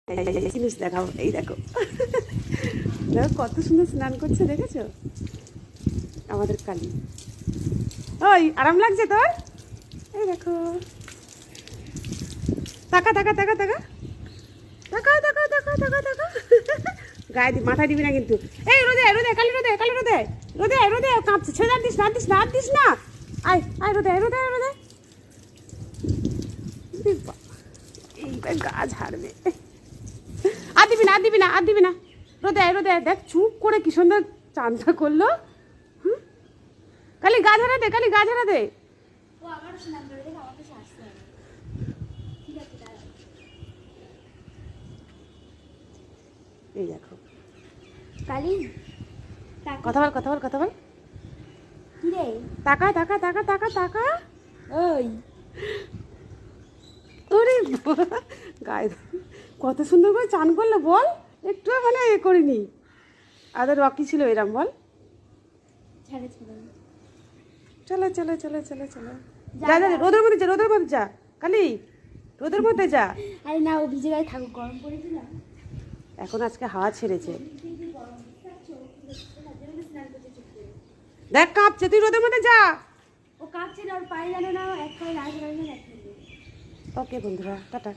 জিনিস দেখাও, এই দেখো দেখো কত সুন্দর স্নান করছে, দেখেছো আমাদের কালী। ওই আরাম লাগছে তোর? এই দেখো, তাকা তাকা তাকা তাকা তাকা তাকা তাকা তাকা তাকা গায়ে মাথায় দিবি না কিন্তু। এই রোদে রোদে কালী, রোদে কালী, রোদে রোদে রোদে কাঁপছে, ছেড়ে না দিস না দিস না দিস না। আয় আয় রোদে রোদে রোদে, এইবার গা ঝাড়বে। আর দিবি না আর দিবি না আর দিবি না। রোদে রোদে দেখ চুপ করে কি সুন্দর চানটা করলো। কালি গা ঝাড়া দে, কালি গা ঝাড়া দে। এই দেখো কালি, কথা বল কথা বল কথা বল। কি রে? তাকা তাকা তাকা তাকা তাকা। ওই ওরে গায়ে কত সুন্দর করে চান করলো বল, একটু মানে এ করিনি। আদের রকি ছিল এরম বল। ছাড়ে ছাড়ে, চলো চলো চলো চলো চলো, যা যা রোদের মধ্যে যা, রোদের মধ্যে যা কালি, রোদের মধ্যে যা। আরে না, ও ভিজে গায়ে থাকুক, গরম পড়েছে না এখন আজকে হাওয়া ছেড়েছে, দেখ কাঁপছে, তুই রোদের মধ্যে যা। ও কাঁপছে না, ওর পায়ে জানে না, এক পায়ে রাজ রাজ। ওকে বন্ধুরা, টাটা।